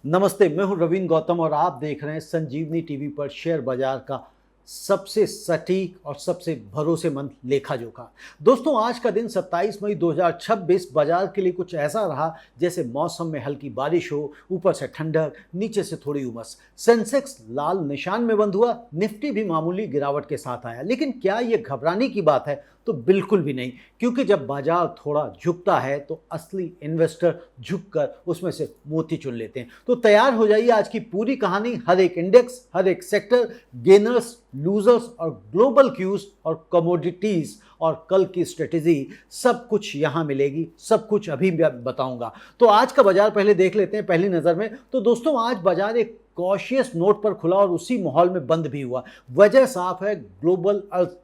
नमस्ते, मैं हूं रवीन गौतम और आप देख रहे हैं संजीवनी टीवी पर शेयर बाजार का सबसे सटीक और सबसे भरोसेमंद लेखा जोखा। दोस्तों, आज का दिन 27 मई 2026 बाजार के लिए कुछ ऐसा रहा जैसे मौसम में हल्की बारिश हो, ऊपर से ठंडक, नीचे से थोड़ी उमस। सेंसेक्स लाल निशान में बंद हुआ, निफ्टी भी मामूली गिरावट के साथ आया। लेकिन क्या ये घबराने की बात है? तो बिल्कुल भी नहीं, क्योंकि जब बाजार थोड़ा झुकता है तो असली इन्वेस्टर झुककर उसमें से मोती चुन लेते हैं। तो तैयार हो जाइए, आज की पूरी कहानी, हर एक इंडेक्स, हर एक सेक्टर, गेनर्स, लूजर्स और ग्लोबल क्यूज और कमोडिटीज और कल की स्ट्रेटेजी, सब कुछ यहां मिलेगी। सब कुछ अभी मैं बताऊंगा। तो आज का बाजार पहले देख लेते हैं पहली नजर में। तो दोस्तों, आज बाजार एक कॉशियस नोट पर खुला और उसी माहौल में बंद भी हुआ। वजह साफ है, ग्लोबल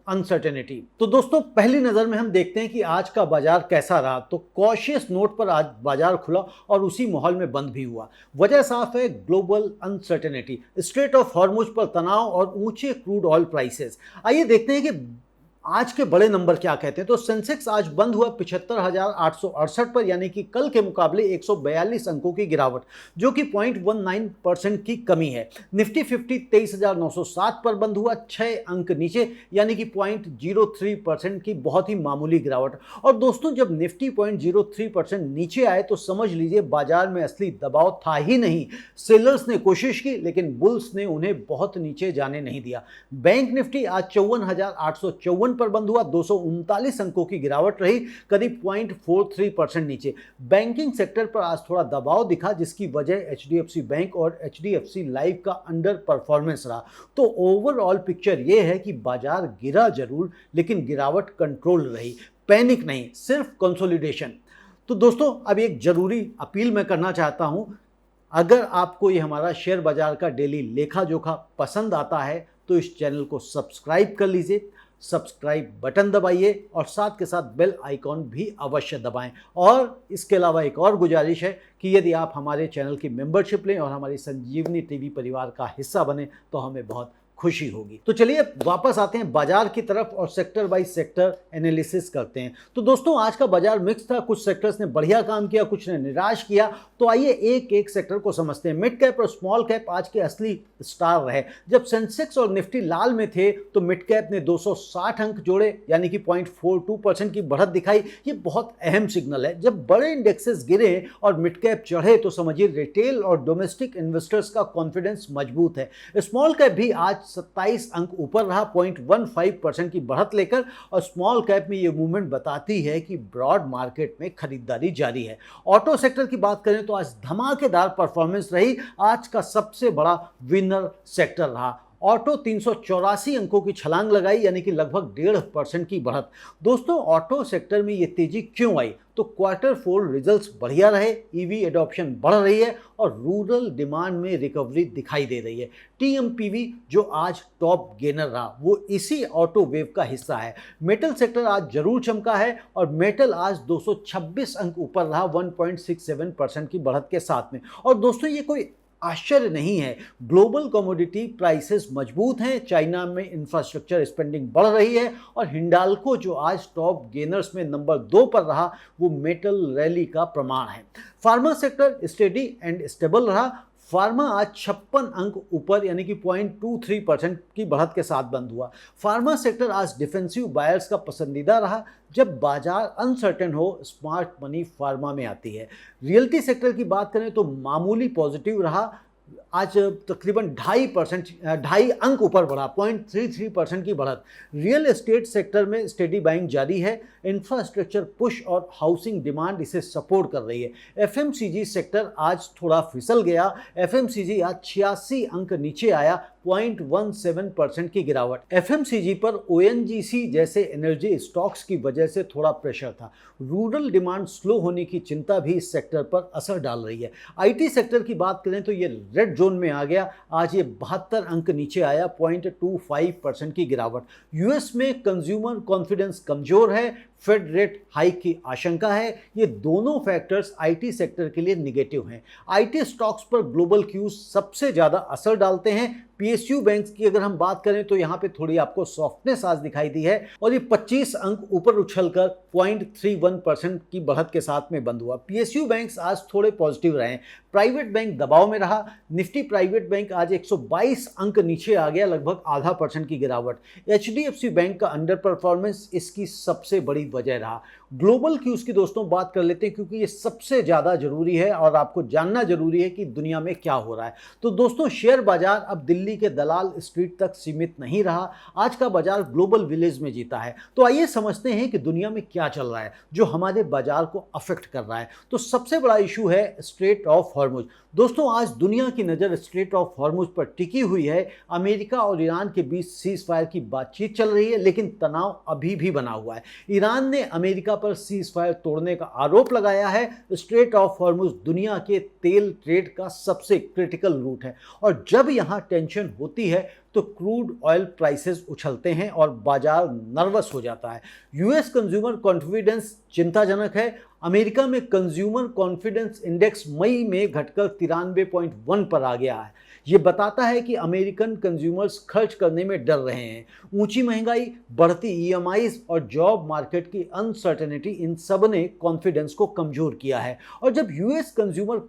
अनसर्टेनिटी। तो दोस्तों, पहली नजर में हम देखते हैं कि आज का बाजार कैसा रहा। तो कॉशियस नोट पर आज बाजार खुला और उसी माहौल में बंद भी हुआ। वजह साफ है, global uncertainty, straight of Hormuz पर तनाव और ऊंचे क्रूड ऑयल प्राइसेस। आइए देखते हैं कि आज के बड़े नंबर क्या कहते हैं। तो सेंसेक्स आज बंद हुआ 75,868 पर, यानी कि कल के मुकाबले 142 अंकों की गिरावट, जो कि 0.19% की कमी है। निफ्टी 50 23,907 पर बंद हुआ, 6 अंक नीचे, यानी कि 0.03% की बहुत ही मामूली गिरावट। और दोस्तों, जब निफ्टी 0.03% नीचे आए तो समझ लीजिए बाजार में असली दबाव था ही नहीं। सेलर्स ने कोशिश की, लेकिन बुल्स ने उन्हें बहुत नीचे जाने नहीं दिया। बैंक निफ्टी आज 54,854 पर बंद हुआ, 239 अंकों की गिरावट रही, करीब 0.43% नीचे। बैंकिंग सेक्टर पर आज थोड़ा दबाव दिखा, जिसकी वजह एचडीएफसी बैंक और एचडीएफसी लाइफ का अंडर परफॉर्मेंस रहा। तो ओवरऑल पिक्चर यह है कि बाजार गिरा जरूर, लेकिन गिरावट कंट्रोल रही। पैनिक नहीं, सिर्फ कंसोलिडेशन। तो दोस्तों, अब एक जरूरी अपील मैं करना चाहता हूं। अगर आपको ये हमारा शेयर बाजार का डेली लेखा जोखा पसंद आता है तो इस चैनल को सब्सक्राइब कर लीजिए, सब्सक्राइब बटन दबाइए और साथ के साथ बेल आइकॉन भी अवश्य दबाएं। और इसके अलावा एक और गुजारिश है कि यदि आप हमारे चैनल की मेंबरशिप लें और हमारी संजीवनी टीवी परिवार का हिस्सा बने तो हमें बहुत खुशी होगी। तो चलिए वापस आते हैं बाजार की तरफ और सेक्टर बाय सेक्टर एनालिसिस करते हैं। तो दोस्तों, आज का बाजार मिक्स था। कुछ सेक्टर्स ने बढ़िया काम किया, कुछ ने निराश किया। तो आइए एक एक सेक्टर को समझते हैं। मिड कैप और स्मॉल कैप आज के असली स्टार रहे। जब सेंसेक्स और निफ्टी लाल में थे तो मिड कैप ने 260 अंक जोड़े, यानी कि 0.42% की बढ़त दिखाई। ये बहुत अहम सिग्नल है। जब बड़े इंडेक्सेस गिरे और मिड कैप चढ़े तो समझिए रिटेल और डोमेस्टिक इन्वेस्टर्स का कॉन्फिडेंस मजबूत है। स्मॉल कैप भी आज 27 अंक ऊपर रहा, 0.15% की बढ़त लेकर। और स्मॉल कैप में ये मूवमेंट बताती है कि ब्रॉड मार्केट में खरीदारी जारी है। ऑटो सेक्टर की बात करें तो आज धमाकेदार परफॉर्मेंस रही। आज का सबसे बड़ा विनर सेक्टर रहा। ऑटो 384 अंकों की छलांग लगाई, यानी कि लगभग 1.5% की बढ़त। दोस्तों, ऑटो सेक्टर में ये तेजी क्यों आई? तो क्वार्टर 4 रिजल्ट्स बढ़िया रहे, ईवी एडॉप्शन बढ़ रही है और रूरल डिमांड में रिकवरी दिखाई दे रही है। टीएमपीवी जो आज टॉप गेनर रहा, वो इसी ऑटो वेव का हिस्सा है। मेटल सेक्टर आज जरूर चमका है और मेटल आज 226 अंक ऊपर रहा, 1.67% की बढ़त के साथ में। और दोस्तों, ये कोई आश्चर्य नहीं है। ग्लोबल कमोडिटी प्राइसेस मजबूत हैं, चाइना में इंफ्रास्ट्रक्चर स्पेंडिंग बढ़ रही है और हिंडाल्को जो आज टॉप गेनर्स में नंबर 2 पर रहा, वो मेटल रैली का प्रमाण है। Pharma sector steady and stable रहा। फार्मा आज 56 अंक ऊपर, यानी कि 0.23% की बढ़त के साथ बंद हुआ। फार्मा सेक्टर आज डिफेंसिव बायर्स का पसंदीदा रहा। जब बाजार अनसर्टेन हो, स्मार्ट मनी फार्मा में आती है। रियल्टी सेक्टर की बात करें तो मामूली पॉजिटिव रहा। आज तकरीबन 2.5 अंक ऊपर बढ़ा, 0.33% की बढ़त। रियल एस्टेट सेक्टर में स्टेडी बाइंग जारी है। इंफ्रास्ट्रक्चर पुश और हाउसिंग डिमांड इसे सपोर्ट कर रही है। एफएमसीजी सेक्टर आज थोड़ा फिसल गया। एफएमसीजी आज 86 अंक नीचे आया, 0.17% की गिरावट। एफएमसीजी पर ओएनजीसी जैसे एनर्जी स्टॉक्स की वजह से थोड़ा प्रेशर था। रूरल डिमांड स्लो होने की चिंता भी इस सेक्टर पर असर डाल रही है। आईटी सेक्टर की बात करें तो ये रेड जोन में आ गया। आज ये 72 अंक नीचे आया, 0.25% की गिरावट। यूएस में कंज्यूमर कॉन्फिडेंस कमजोर है, फेड रेट हाइक की आशंका है। ये दोनों फैक्टर्स आईटी सेक्टर के लिए निगेटिव हैं। आईटी स्टॉक्स पर ग्लोबल क्यूज सबसे ज्यादा असर डालते हैं। पीएसयू बैंक्स की अगर हम बात करें तो यहां पे थोड़ी आपको सॉफ्टनेस आज दिखाई दी है और ये 25 अंक ऊपर उछलकर 0.31% की बढ़त के साथ में बंद हुआ। पीएसयू बैंक्स आज थोड़े पॉजिटिव रहे। प्राइवेट बैंक दबाव में रहा। निफ्टी प्राइवेट बैंक आज 122 अंक नीचे आ गया, लगभग आधा % की गिरावट। एचडीएफसी बैंक का अंडर परफॉर्मेंस इसकी सबसे बड़ी वजह रहा। ग्लोबल क्यूज की दोस्तों बात कर लेते हैं, क्योंकि ये सबसे ज़्यादा जरूरी है और आपको जानना जरूरी है कि दुनिया में क्या हो रहा है। तो दोस्तों, शेयर बाजार अब दिल्ली के दलाल स्ट्रीट तक सीमित नहीं रहा। आज का बाजार ग्लोबल विलेज में जीता है। तो आइए समझते हैं कि दुनिया में क्या चल रहा है जो हमारे बाजार को अफेक्ट कर रहा है। तो सबसे बड़ा इशू है स्ट्रेट ऑफ हॉर्मुज। दोस्तों, आज दुनिया की नज़र स्ट्रेट ऑफ हॉर्मुज पर टिकी हुई है। अमेरिका और ईरान के बीच सीज फायर की बातचीत चल रही है, लेकिन तनाव अभी भी बना हुआ है। ईरान ने अमेरिका पर सीज फायर तोड़ने का आरोप लगाया है। स्ट्रेट ऑफ हॉर्मुज दुनिया के तेल ट्रेड का सबसे क्रिटिकल रूट है और जब यहां टेंशन होती है तो क्रूड ऑयल प्राइसेस उछलते हैं और बाजार नर्वस हो जाता है। यूएस कंज्यूमर कॉन्फिडेंस चिंताजनक है। अमेरिका में कंज्यूमर कॉन्फिडेंस इंडेक्स मई में घटकर 93.1 पर आ गया है। ये बताता है कि अमेरिकन कंज्यूमर्स खर्च करने में डर रहे हैं। ऊंची महंगाई, बढ़ती ईएमआईज और जॉब मार्केट की अनसर्टेनिटी, इन सब ने कॉन्फिडेंस को कमजोर किया है। और जब यूएस कंज्यूमर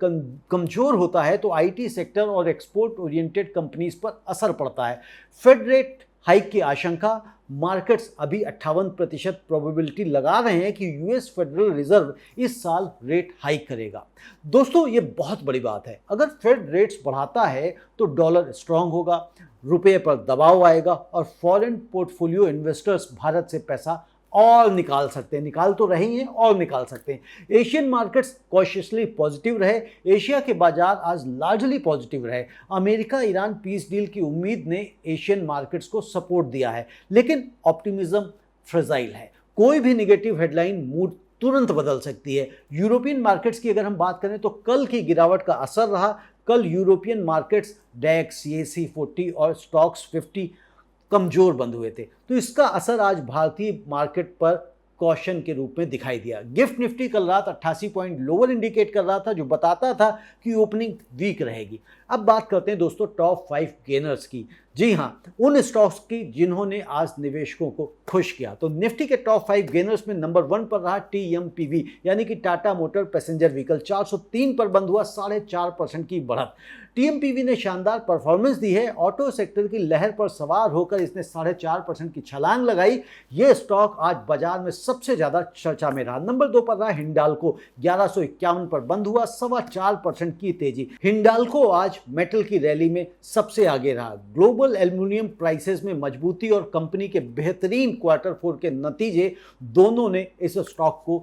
कमजोर होता है तो आईटी सेक्टर और एक्सपोर्ट ओरिएंटेड कंपनीज पर असर पड़ता है। फेड रेट हाइक की आशंका, मार्केट्स अभी 58% प्रोबेबिलिटी लगा रहे हैं कि यूएस फेडरल रिजर्व इस साल रेट हाइक करेगा। दोस्तों, ये बहुत बड़ी बात है। अगर फेड रेट्स बढ़ाता है तो डॉलर स्ट्रांग होगा, रुपये पर दबाव आएगा और फॉरेन पोर्टफोलियो इन्वेस्टर्स भारत से पैसा और निकाल सकते हैं। निकाल तो रहे ही हैं और निकाल सकते हैं। एशियन मार्केट्स कॉशियसली पॉजिटिव रहे। एशिया के बाजार आज लार्जली पॉजिटिव रहे। अमेरिका ईरान पीस डील की उम्मीद ने एशियन मार्केट्स को सपोर्ट दिया है, लेकिन ऑप्टिमिज्म फ्रेजाइल है। कोई भी नेगेटिव हेडलाइन मूड तुरंत बदल सकती है। यूरोपियन मार्केट्स की अगर हम बात करें तो कल की गिरावट का असर रहा। कल यूरोपियन मार्केट्स डैक्स, CAC 40 और स्टॉक्स 50 कमजोर बंद हुए थे। तो इसका असर आज भारतीय मार्केट पर कॉशन के रूप में दिखाई दिया। गिफ्ट निफ्टी कल रात 88 पॉइंट लोअर इंडिकेट कर रहा था, जो बताता था कि ओपनिंग वीक रहेगी। अब बात करते हैं दोस्तों टॉप 5 गेनर्स की। जी हाँ, उन स्टॉक्स की जिन्होंने आज निवेशकों को खुश किया। तो निफ्टी के टॉप 5 गेनर्स में नंबर 1 पर रहा TMPV, यानी कि टाटा मोटर पैसेंजर व्हीकल। 403 पर बंद हुआ, 4.5% की बढ़त। TMPV ने शानदार परफॉर्मेंस दी है। ऑटो सेक्टर की लहर पर सवार होकर इसने 4.5% की छलांग लगाई। ये स्टॉक आज बाजार में सबसे ज्यादा चर्चा में रहा। नंबर 2 पर रहा हिंडाल्को, 1151 पर बंद हुआ, 4.25% की तेजी। हिंडाल्को आज मेटल की रैली में सबसे आगे रहा। ग्लोबल एल्युमिनियम प्राइसेस में मजबूती और कंपनी के बेहतरीन Q4 के नतीजे दोनों ने इस स्टॉक को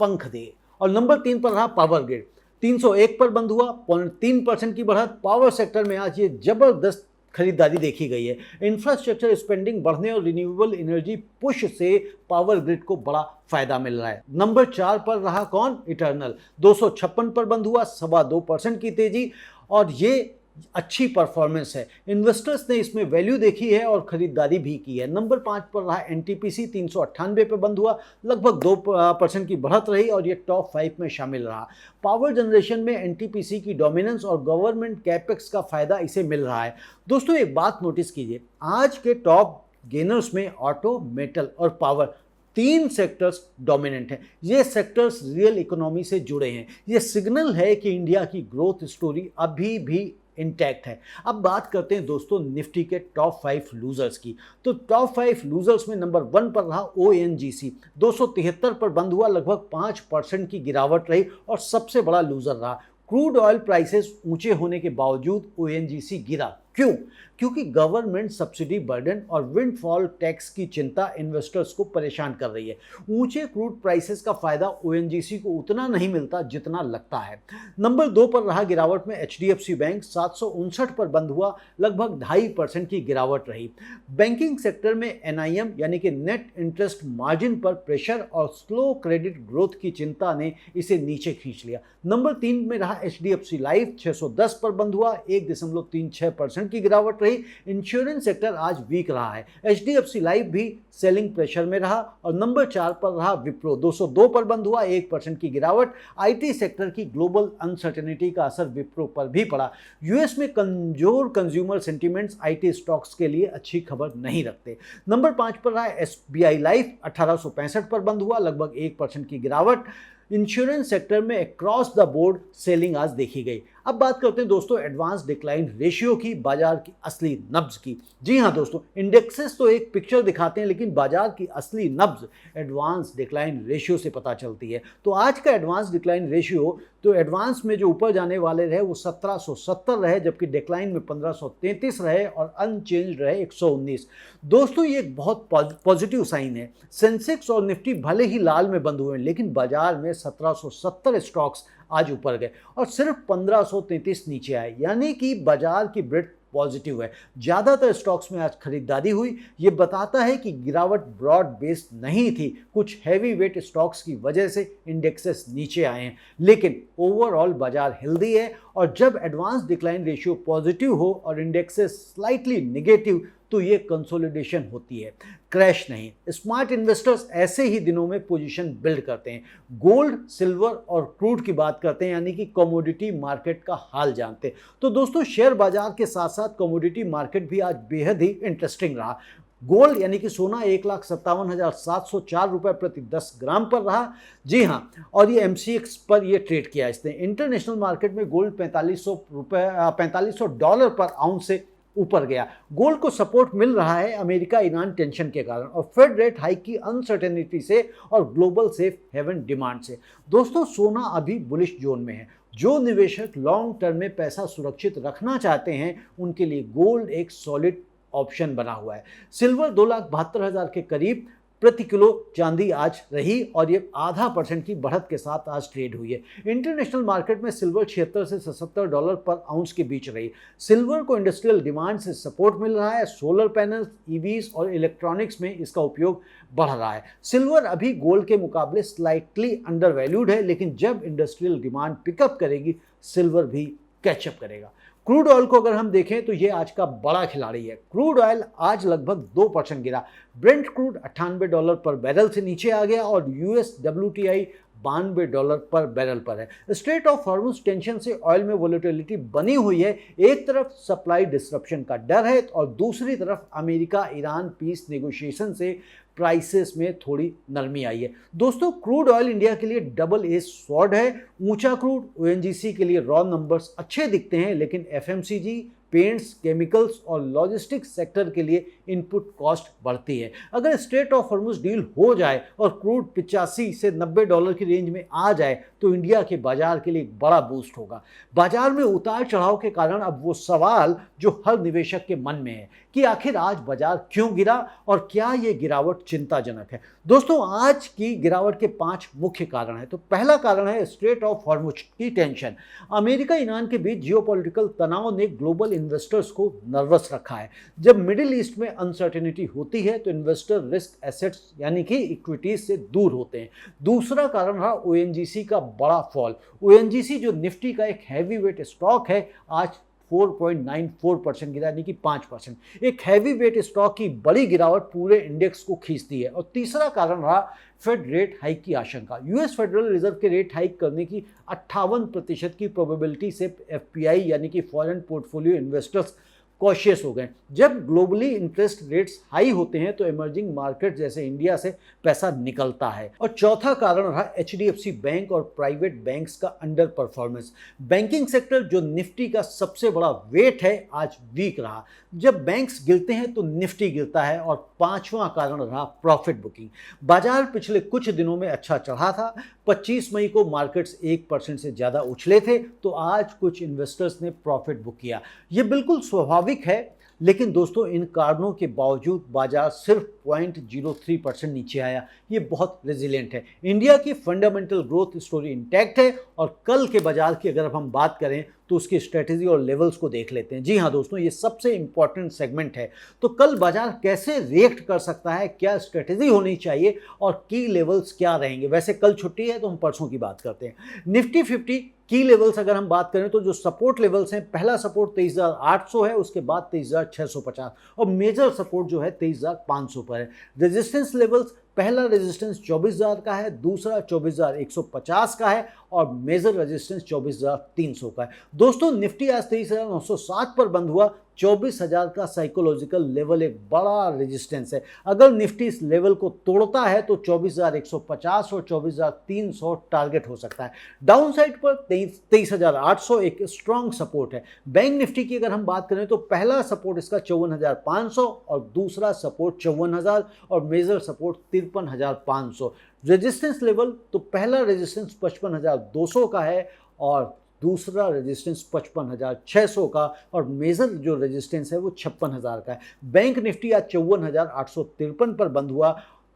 पंख दिए। और नंबर 3 पर रहा पावर ग्रिड, 301 पर बंद हुआ, 0.3% की बढ़त। पावर सेक्टर में आज ये जबरदस्त खरीदारी देखी गई है। इंफ्रास्ट्रक्चर स्पेंडिंग बढ़ने और रिन्यूएबल एनर्जी पुश से पावर ग्रिड को बड़ा फायदा मिल रहा है। नंबर 4 पर रहा कौन? इटर्नल, 256 पर बंद हुआ, 2.25% की तेजी। और ये अच्छी परफॉर्मेंस है। इन्वेस्टर्स ने इसमें वैल्यू देखी है और खरीदारी भी की है। नंबर 5 पर रहा NTPC, 398 पे बंद हुआ, लगभग 2% की बढ़त रही और ये टॉप 5 में शामिल रहा। पावर जनरेशन में NTPC की डोमिनेंस और गवर्नमेंट कैपेक्स का फायदा इसे मिल रहा है। दोस्तों, एक बात नोटिस कीजिए, आज के टॉप गेनर्स में ऑटो, मेटल और पावर, 3 सेक्टर्स डोमिनेंट हैं। ये सेक्टर्स रियल इकोनॉमी से जुड़े हैं। ये सिग्नल है कि इंडिया की ग्रोथ स्टोरी अभी भी इंटैक्ट है। अब बात करते हैं दोस्तों निफ्टी के टॉप 5 लूजर्स की। तो टॉप 5 लूजर्स में नंबर 1 पर रहा ONGC, 273 पर बंद हुआ, लगभग 5% की गिरावट रही और सबसे बड़ा लूजर रहा। क्रूड ऑयल प्राइसेस ऊंचे होने के बावजूद ONGC गिरा। क्यों? क्योंकि गवर्नमेंट सब्सिडी बर्डन और विंडफॉल टैक्स की चिंता इन्वेस्टर्स को परेशान कर रही है। ऊंचे क्रूड प्राइसेस का फायदा ONGC को उतना नहीं मिलता जितना लगता है। नंबर 2 पर रहा गिरावट में HDFC बैंक, 759 पर बंद हुआ, लगभग 2.5% की गिरावट रही। बैंकिंग सेक्टर में NIM यानी कि नेट इंटरेस्ट मार्जिन पर प्रेशर और स्लो क्रेडिट ग्रोथ की चिंता ने इसे नीचे खींच लिया। नंबर 3 में रहा HDFC लाइफ, 610 पर बंद हुआ, 1.36% की गिरावट रही। इंश्योरेंस सेक्टर आज वीक रहा है। HDFC लाइफ भी सेलिंग प्रेशर में रहा। और नंबर 4 पर रहा विप्रो, 202 पर बंद हुआ, 1% की गिरावट। IT सेक्टर की ग्लोबल अनसर्टेनिटी का असर विप्रो पर भी पड़ा। यूएस में कमजोर कंज्यूमर सेंटीमेंट्स IT स्टॉक्स के लिए अच्छी खबर नहीं रखते। नंबर 5 पर रहा SBI लाइफ, 1865 पर बंद हुआ, लगभग 1% की गिरावट। इंश्योरेंस सेक्टर में अक्रॉस द बोर्ड सेलिंग आज देखी गई। अब बात करते हैं दोस्तों एडवांस डिक्लाइन रेशियो की, बाजार की असली नब्ज की। जी हाँ दोस्तों, इंडेक्सेस तो एक पिक्चर दिखाते हैं लेकिन बाजार की असली नब्ज एडवांस डिक्लाइन रेशियो से पता चलती है। तो आज का एडवांस डिक्लाइन रेशियो, तो एडवांस में जो ऊपर जाने वाले रहे वो 1770 रहे, जबकि डिक्लाइन में 1533 रहे और अनचेंज रहे 119। दोस्तों ये एक बहुत पॉजिटिव साइन है। सेंसेक्स और निफ्टी भले ही लाल में बंद हुए लेकिन बाजार में 1770 स्टॉक्स आज ऊपर गए और सिर्फ 1533 नीचे आए, यानी कि बाजार की ब्रेथ पॉजिटिव है। ज़्यादातर स्टॉक्स में आज खरीदारी हुई। ये बताता है कि गिरावट ब्रॉड बेस्ड नहीं थी, कुछ हैवी वेट स्टॉक्स की वजह से इंडेक्सेस नीचे आए हैं, लेकिन ओवरऑल बाजार हेल्दी है। और जब एडवांस डिक्लाइन रेशियो पॉजिटिव हो और इंडेक्सेस स्लाइटली नेगेटिव तो ये कंसोलिडेशन होती है, क्रैश नहीं। स्मार्ट इन्वेस्टर्स ऐसे ही दिनों में पोजीशन बिल्ड करते हैं। गोल्ड, सिल्वर और क्रूड की बात करते हैं, यानी कि कमोडिटी मार्केट का हाल जानते हैं। तो दोस्तों शेयर बाजार के साथ साथ कमोडिटी मार्केट भी आज बेहद ही इंटरेस्टिंग रहा। गोल्ड यानी कि सोना 1,57,704 रुपये प्रति 10 ग्राम पर रहा। जी हाँ, और ये MCX पर ये ट्रेड किया इसने। इंटरनेशनल मार्केट में गोल्ड $4500 पर आउंस से ऊपर गया। गोल्ड को सपोर्ट मिल रहा है अमेरिका ईरान टेंशन के कारण और फेड रेट हाइक की अनसर्टेनिटी से और ग्लोबल सेफ हेवन डिमांड से। दोस्तों सोना अभी बुलिश जोन में है। जो निवेशक लॉन्ग टर्म में पैसा सुरक्षित रखना चाहते हैं उनके लिए गोल्ड एक सॉलिड ऑप्शन बना हुआ है। सिल्वर 2,72,000 के करीब प्रति किलो चांदी आज रही और ये .5% की बढ़त के साथ आज ट्रेड हुई है। इंटरनेशनल मार्केट में सिल्वर $76 से $77 पर आउंस के बीच रही। सिल्वर को इंडस्ट्रियल डिमांड से सपोर्ट मिल रहा है। सोलर पैनल्स, ईवीज और इलेक्ट्रॉनिक्स में इसका उपयोग बढ़ रहा है। सिल्वर अभी गोल्ड के मुकाबले स्लाइटली अंडर वैल्यूड है, लेकिन जब इंडस्ट्रियल डिमांड पिकअप करेगी सिल्वर भी कैचअप करेगा। क्रूड ऑयल को अगर हम देखें तो ये आज का बड़ा खिलाड़ी है। क्रूड ऑयल आज लगभग 2% गिरा। ब्रेंट क्रूड $98 पर बैरल से नीचे आ गया और US WTI $92 पर बैरल पर है। स्ट्रेट ऑफ हॉर्मुज टेंशन से ऑयल में वोलेटिलिटी बनी हुई है। एक तरफ सप्लाई डिसरप्शन का डर है और दूसरी तरफ अमेरिका ईरान पीस नेगोशिएशन से प्राइसेस में थोड़ी नरमी आई है। दोस्तों क्रूड ऑयल इंडिया के लिए डबल एज स्वॉर्ड है। ऊंचा क्रूड ONGC के लिए रॉ नंबर्स अच्छे दिखते हैं, लेकिन FMCG, पेंट्स, केमिकल्स और लॉजिस्टिक्स सेक्टर के लिए इनपुट कॉस्ट बढ़ती है। अगर स्ट्रेट ऑफ हॉर्मुज डील हो जाए और क्रूड $85 से $90 की रेंज में आ जाए तो इंडिया के बाजार के लिए एक बड़ा बूस्ट होगा। बाजार में उतार चढ़ाव के कारण अब वो सवाल जो हर निवेशक के मन में है कि आखिर आज बाजार क्यों गिरा और क्या ये गिरावट चिंताजनक है। दोस्तों आज की गिरावट के 5 मुख्य कारण हैं। तो पहला कारण है स्ट्रेट ऑफ हॉर्मुज की टेंशन। अमेरिका ईरान के बीच जियोपॉलिटिकल तनाव ने ग्लोबल इन्वेस्टर्स को नर्वस रखा है। जब मिडिल ईस्ट में अनसर्टेनिटी होती है तो इन्वेस्टर रिस्क एसेट्स यानी कि इक्विटीज से दूर होते हैं। दूसरा कारण रहा ONGC का बड़ा फॉल। ONGC जो निफ्टी का एक हैवी वेट स्टॉक है आज 4.94% गिरा, यानी कि 5%। एक हैवी वेट स्टॉक की बड़ी गिरावट पूरे इंडेक्स को खींचती है। और तीसरा कारण रहा फेड रेट हाइक की आशंका। US फेडरल रिजर्व के रेट हाइक करने की 58% की प्रोबेबिलिटी से FPI यानी कि फॉरेन पोर्टफोलियो इन्वेस्टर्स कॉशियस हो गए। जब ग्लोबली इंटरेस्ट रेट्स हाई होते हैं तो इमर्जिंग मार्केट जैसे इंडिया से पैसा निकलता है। और चौथा कारण रहा HDFC बैंक और प्राइवेट बैंक्स का अंडर परफॉर्मेंस। बैंकिंग सेक्टर जो निफ्टी का सबसे बड़ा वेट है आज वीक रहा। जब बैंक्स गिरते हैं तो निफ्टी गिरता है। और पांचवा कारण रहा प्रॉफिट बुकिंग। बाजार पिछले कुछ दिनों में अच्छा चढ़ा था। 25 मई को मार्केट्स 1% से ज़्यादा उछले थे तो आज कुछ इन्वेस्टर्स ने प्रॉफिट बुक किया। ये बिल्कुल स्वाभाविक है, लेकिन दोस्तों इन कारणों के बावजूद बाजार सिर्फ 0.03% नीचे आया। ये बहुत रेजिलिएंट है। इंडिया की फंडामेंटल ग्रोथ स्टोरी इंटैक्ट है। और कल के बाजार की अगर हम बात करें तो उसकी स्ट्रेटेजी और लेवल्स को देख लेते हैं। जी हाँ दोस्तों, ये सबसे इंपॉर्टेंट सेगमेंट है। तो कल बाजार कैसे रिएक्ट कर सकता है, क्या स्ट्रेटेजी होनी चाहिए और की लेवल्स क्या रहेंगे। वैसे कल छुट्टी है तो हम परसों की बात करते हैं। निफ्टी 50 की लेवल्स अगर हम बात करें तो जो सपोर्ट लेवल्स हैं, पहला सपोर्ट 23,800 है, उसके बाद 23,650 और मेजर सपोर्ट जो है 23,500 पर है। रेजिस्टेंस लेवल्स, पहला रेजिस्टेंस 24,000 का है, दूसरा 24,150 का है और मेजर रेजिस्टेंस 24,300 का है। दोस्तों निफ्टी आज 23,960 पर बंद हुआ 24,000 का साइकोलॉजिकल लेवल एक बड़ा रेजिस्टेंस है। अगर निफ्टी इस लेवल को तोड़ता है तो 24,150 और 24,300 टारगेट हो सकता है। डाउन साइड पर 23,800 एक स्ट्रॉन्ग सपोर्ट है। बैंक निफ्टी की अगर हम बात करें तो पहला सपोर्ट इसका 54,500 और दूसरा सपोर्ट 54,000 और मेजर सपोर्ट 53,500। रेजिस्टेंस लेवल तो पहला रेजिस्टेंस 55,200 का है और दूसरा रेजिस्टेंस 55,600 का और मेजर जो रेजिस्टेंस है वो 56,000 का है। बैंक निफ्टी आज 54,853 पर बंद हुआ,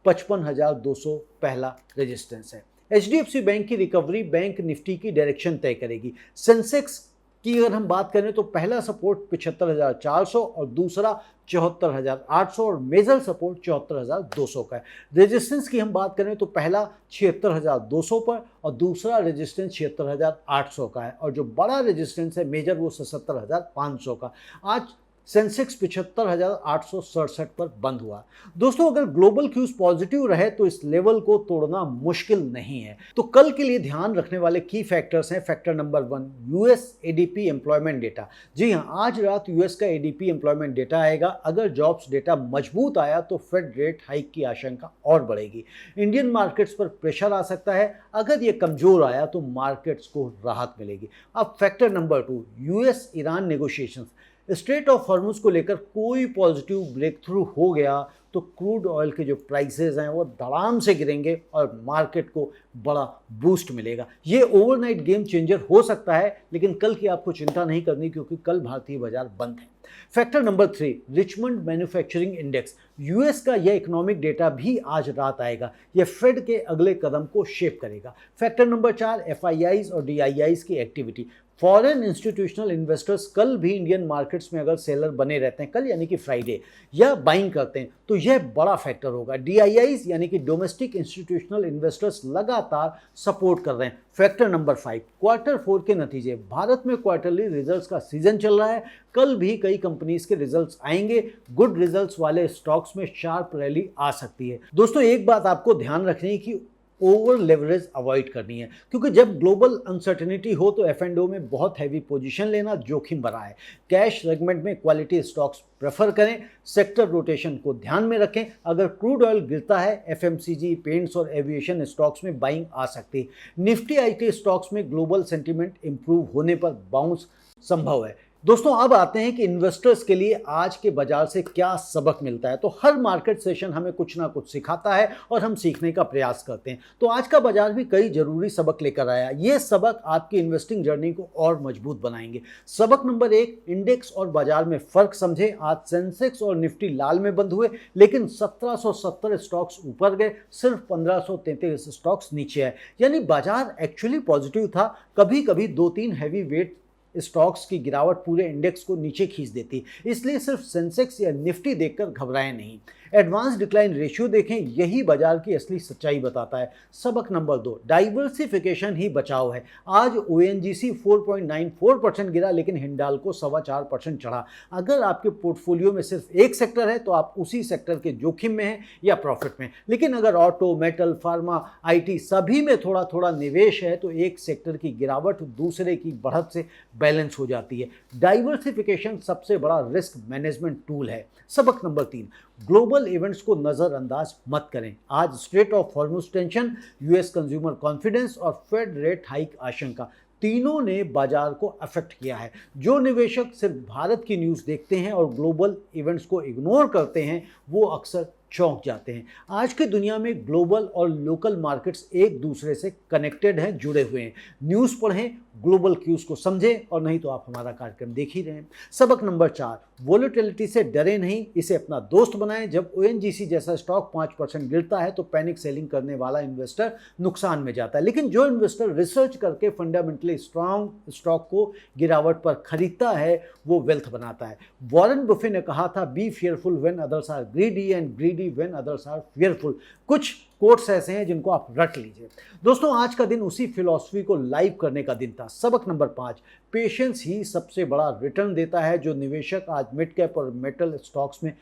55,200 पहला रेजिस्टेंस है। HDFC बैंक की रिकवरी बैंक निफ्टी की डायरेक्शन तय करेगी। सेंसेक्स की अगर हम बात करें तो पहला सपोर्ट 75,400 और दूसरा 74,800 और मेजर सपोर्ट 74,200 का है। रेजिस्टेंस की हम बात करें तो पहला 76,200 पर और दूसरा रेजिस्टेंस 76,800 का है और जो बड़ा रेजिस्टेंस है मेजर वो 77,500 का। आज सेंसेक्स 75,867 पर बंद हुआ। दोस्तों अगर ग्लोबल क्यूज पॉजिटिव रहे तो इस लेवल को तोड़ना मुश्किल नहीं है। तो कल के लिए ध्यान रखने वाले की फैक्टर्स हैं। Factor number 1 US ADP employment data. जी हाँ, आज रात यूएस का एडीपी एम्प्लॉयमेंट डेटा आएगा। अगर जॉब्स डेटा मजबूत आया तो फेड रेट हाइक की आशंका और बढ़ेगी। इंडियन मार्केट्स पर प्रेशर आ सकता है। अगर ये कमजोर आया तो मार्केट्स को राहत मिलेगी। अब factor number 2 US Iran negotiations. Straight of Hormuz को लेकर कोई पॉजिटिव ब्रेक थ्रू हो गया तो क्रूड ऑयल के जो प्राइसेस हैं वो धड़ाम से गिरेंगे और मार्केट को बड़ा बूस्ट मिलेगा। ये ओवरनाइट गेम चेंजर हो सकता है, लेकिन कल की आपको चिंता नहीं करनी क्योंकि कल भारतीय बाजार बंद है। Factor number 3 Richmond manufacturing index. US का यह इकोनॉमिक डेटा भी आज रात आएगा। यह फेड के अगले कदम को शेप करेगा। फैक्टर नंबर 4 एफआईआईज और डीआईआईज की एक्टिविटी। फॉरेन इंस्टीट्यूशनल इन्वेस्टर्स कल भी इंडियन मार्केट्स में अगर सेलर बने रहते हैं, कल यानी कि फ्राइडे, या बाइंग करते हैं तो यह बड़ा फैक्टर होगा। डीआईआईज यानी कि डोमेस्टिक इंस्टीट्यूशनल इन्वेस्टर्स लगातार सपोर्ट कर रहे हैं। फैक्टर नंबर 5 क्वार्टर 4 के नतीजे। भारत में क्वार्टरली रिजल्ट्स का सीजन चल रहा है। कल भी कई कंपनीज के रिजल्ट्स आएंगे। गुड रिजल्ट्स वाले स्टॉक्स में शार्प रैली आ सकती है। दोस्तों एक बात आपको ध्यान रखनी है कि ओवर लेवरेज अवॉइड करनी है, क्योंकि जब ग्लोबल अनसर्टेनिटी हो तो एफ&ओ में बहुत हैवी पोजीशन लेना जोखिम भरा है। कैश सेगमेंट में क्वालिटी स्टॉक्स प्रेफर करें। सेक्टर रोटेशन को ध्यान में रखें। अगर क्रूड ऑयल गिरता है, एफएमसीजी, पेंट्स और एविएशन स्टॉक्स में बाइंग आ सकती है। निफ्टी आईटी स्टॉक्स में ग्लोबल सेंटीमेंट इंप्रूव होने पर बाउंस संभव है। दोस्तों अब आते हैं कि इन्वेस्टर्स के लिए आज के बाजार से क्या सबक मिलता है। तो हर मार्केट सेशन हमें कुछ ना कुछ सिखाता है और हम सीखने का प्रयास करते हैं। तो आज का बाजार भी कई जरूरी सबक लेकर आया। ये सबक आपकी इन्वेस्टिंग जर्नी को और मजबूत बनाएंगे। सबक नंबर 1 इंडेक्स और बाजार में फर्क समझे। आज सेंसेक्स और निफ्टी लाल में बंद हुए, लेकिन 1770 स्टॉक्स ऊपर गए, सिर्फ 1533 स्टॉक्स नीचे आए। यानी बाजार एक्चुअली पॉजिटिव था। कभी कभी 2-3 हैवी वेट स्टॉक्स की गिरावट पूरे इंडेक्स को नीचे खींच देती, इसलिए सिर्फ सेंसेक्स या निफ्टी देखकर घबराएं नहीं। एडवांस डिक्लाइन रेशियो देखें, यही बाजार की असली सच्चाई बताता है। सबक नंबर 2 डाइवर्सिफिकेशन ही बचाव है। आज ओएनजीसी 4.94% गिरा, लेकिन हिंडाल्को 4.25% चढ़ा। अगर आपके पोर्टफोलियो में सिर्फ एक सेक्टर है तो आप उसी सेक्टर के जोखिम में हैं या प्रॉफिट में। लेकिन अगर ऑटो, मेटल, फार्मा, आईटी सभी में थोड़ा थोड़ा निवेश है तो एक सेक्टर की गिरावट दूसरे की बढ़त से बैलेंस हो जाती है। डाइवर्सिफिकेशन सबसे बड़ा रिस्क मैनेजमेंट टूल है। सबक नंबर 3 ग्लोबल इवेंट्स को नजरअंदाज मत करें। आज straight of Hormuz tension, US consumer confidence और फेड रेट हाइक आशंका, तीनों ने बाजार को अफेक्ट किया है। जो निवेशक सिर्फ भारत की न्यूज़ देखते हैं और ग्लोबल इवेंट्स को इग्नोर करते हैं वो अक्सर चौंक जाते हैं। आज की दुनिया में ग्लोबल और लोकल मार्केट्स एक दूसरे से कनेक्टेड हैं, जुड़े हुए हैं। न्यूज़ पढ़ें, ग्लोबल क्यूज़ को समझें, और नहीं तो आप हमारा कार्यक्रम देख ही रहे हैं। सबक नंबर 4 वोलेटिलिटी से डरे नहीं, इसे अपना दोस्त बनाएं। जब ओएनजीसी जैसा स्टॉक 5% गिरता है तो पैनिक सेलिंग करने वाला इन्वेस्टर नुकसान में जाता है, लेकिन जो इन्वेस्टर रिसर्च करके फंडामेंटली स्ट्रॉन्ग स्टॉक को गिरावट पर खरीदता है वो वेल्थ बनाता है। वॉरेन बफे ने कहा था, be fearful when others are greedy and greedy when others are fearful. कुछ कोट्स ऐसे हैं जिनको आप रट लीजिए। दोस्तों आज का दिन उसी फिलॉसफी को लाइव करने का दिन था। सबक नंबर 5 पेशेंस ही सबसे बड़ा रिटर्न देता है। जो निवेशक आज मिड कैप और मेटल स्टॉक्स में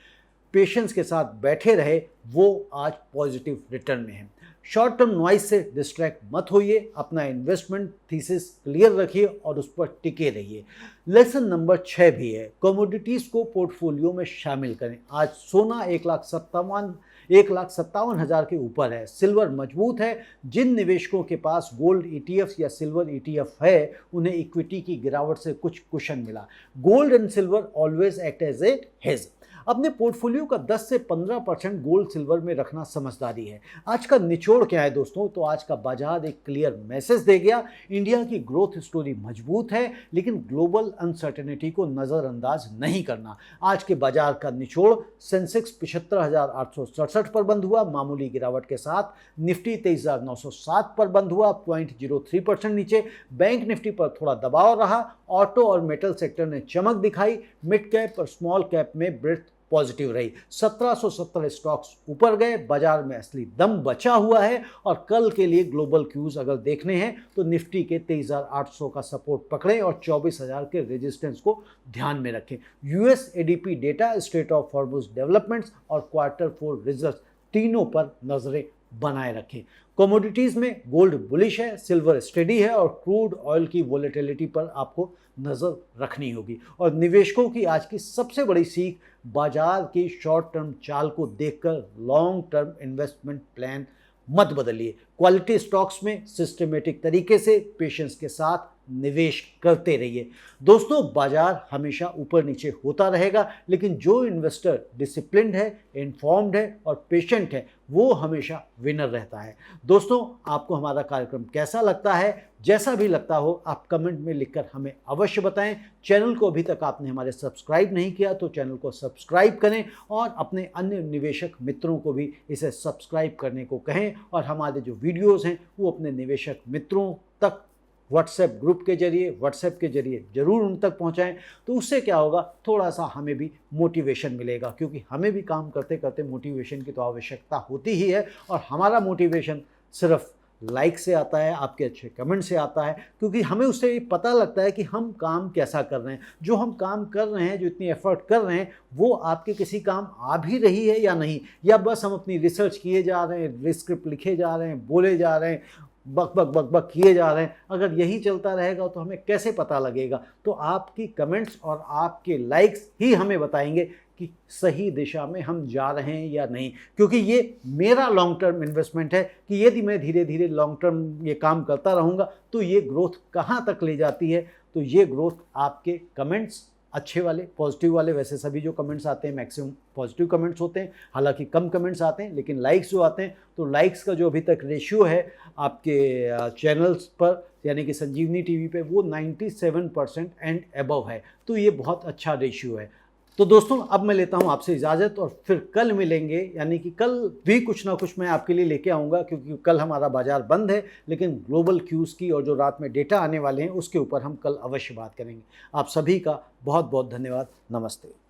पेशेंस के साथ बैठे रहे वो आज पॉजिटिव रिटर्न में है। शॉर्ट टर्म नॉइज से डिस्ट्रैक्ट मत होइए, अपना इन्वेस्टमेंट थीसिस क्लियर रखिए और उस पर टिके रहिए। लेसन नंबर 6 भी है, कमोडिटीज़ को पोर्टफोलियो में शामिल करें। आज सोना 1,57,000 के ऊपर है, सिल्वर मजबूत है। जिन निवेशकों के पास गोल्ड ईटीएफ या सिल्वर ईटीएफ है उन्हें इक्विटी की गिरावट से कुछ कुशन मिला। Gold and silver always act as a hedge. अपने पोर्टफोलियो का 10 से 15% गोल्ड सिल्वर में रखना समझदारी है। आज का निचोड़ क्या है दोस्तों? तो आज का बाजार एक क्लियर मैसेज दे गया, इंडिया की ग्रोथ स्टोरी मजबूत है लेकिन ग्लोबल अनसर्टेनिटी को नज़रअंदाज नहीं करना। आज के बाजार का निचोड़, सेंसेक्स 75,867 पर बंद हुआ मामूली गिरावट के साथ। निफ्टी 23,907 पर बंद हुआ 0.03% नीचे। बैंक निफ्टी पर थोड़ा दबाव रहा। ऑटो और मेटल सेक्टर ने चमक दिखाई। मिड कैप और स्मॉल कैप में ब्रेथ पॉजिटिव रही। 1770 स्टॉक्स ऊपर गए। बाजार में असली दम बचा हुआ है और कल के लिए ग्लोबल क्यूज अगर देखने हैं तो निफ्टी के 23,800 का सपोर्ट पकड़ें और 24,000 के रेजिस्टेंस को ध्यान में रखें। US ADP data, state of Hormuz developments और Q4 रिजल्ट्स तीनों पर नजरें बनाए रखें। कमोडिटीज़ में गोल्ड बुलिश है, सिल्वर स्टेडी है और क्रूड ऑयल की वोलेटिलिटी पर आपको नज़र रखनी होगी। और निवेशकों की आज की सबसे बड़ी सीख, बाजार की शॉर्ट टर्म चाल को देखकर लॉन्ग टर्म इन्वेस्टमेंट प्लान मत बदलिए। क्वालिटी स्टॉक्स में सिस्टमेटिक तरीके से पेशेंस के साथ निवेश करते रहिए। दोस्तों, बाजार हमेशा ऊपर नीचे होता रहेगा लेकिन जो इन्वेस्टर डिसिप्लिन्ड है, इन्फॉर्म्ड है और पेशेंट है वो हमेशा विनर रहता है। दोस्तों, आपको हमारा कार्यक्रम कैसा लगता है? जैसा भी लगता हो आप कमेंट में लिखकर हमें अवश्य बताएं। चैनल को अभी तक आपने हमारे सब्सक्राइब नहीं किया तो चैनल को सब्सक्राइब करें और अपने अन्य निवेशक मित्रों को भी इसे सब्सक्राइब करने को कहें और हमारे जो वीडियोस हैं वो अपने निवेशक मित्रों तक व्हाट्सएप ग्रुप के जरिए, व्हाट्सएप के जरिए ज़रूर उन तक पहुंचाएं। तो उससे क्या होगा, थोड़ा सा हमें भी मोटिवेशन मिलेगा, क्योंकि हमें भी काम करते करते मोटिवेशन की तो आवश्यकता होती ही है। और हमारा मोटिवेशन सिर्फ लाइक से आता है, आपके अच्छे कमेंट से आता है, क्योंकि हमें उससे ये पता लगता है कि हम काम कैसा कर रहे हैं। जो हम काम कर रहे हैं, जो इतनी एफर्ट कर रहे हैं, वो आपके किसी काम आ भी रही है या नहीं, या बस हम अपनी रिसर्च किए जा रहे हैं, स्क्रिप्ट लिखे जा रहे हैं, बोले जा रहे हैं, बक बक बक बक किए जा रहे हैं। अगर यही चलता रहेगा तो हमें कैसे पता लगेगा? तो आपकी कमेंट्स और आपके लाइक्स ही हमें बताएंगे कि सही दिशा में हम जा रहे हैं या नहीं, क्योंकि ये मेरा लॉन्ग टर्म इन्वेस्टमेंट है कि यदि मैं धीरे धीरे लॉन्ग टर्म ये काम करता रहूँगा तो ये ग्रोथ कहाँ तक ले जाती है। तो ये ग्रोथ आपके कमेंट्स, अच्छे वाले, पॉजिटिव वाले, वैसे सभी जो कमेंट्स आते हैं मैक्सिमम पॉजिटिव कमेंट्स होते हैं, हालांकि कम कमेंट्स आते हैं, लेकिन लाइक्स जो आते हैं, तो लाइक्स का जो अभी तक रेशियो है आपके चैनल्स पर यानी कि संजीवनी टीवी पे वो 97% एंड अबव है। तो ये बहुत अच्छा रेशियो है। तो दोस्तों, अब मैं लेता हूं आपसे इजाज़त और फिर कल मिलेंगे, यानी कि कल भी कुछ ना कुछ मैं आपके लिए लेके आऊँगा, क्योंकि कल हमारा बाजार बंद है, लेकिन ग्लोबल क्यूज़ की और जो रात में डेटा आने वाले हैं उसके ऊपर हम कल अवश्य बात करेंगे। आप सभी का बहुत बहुत धन्यवाद। नमस्ते।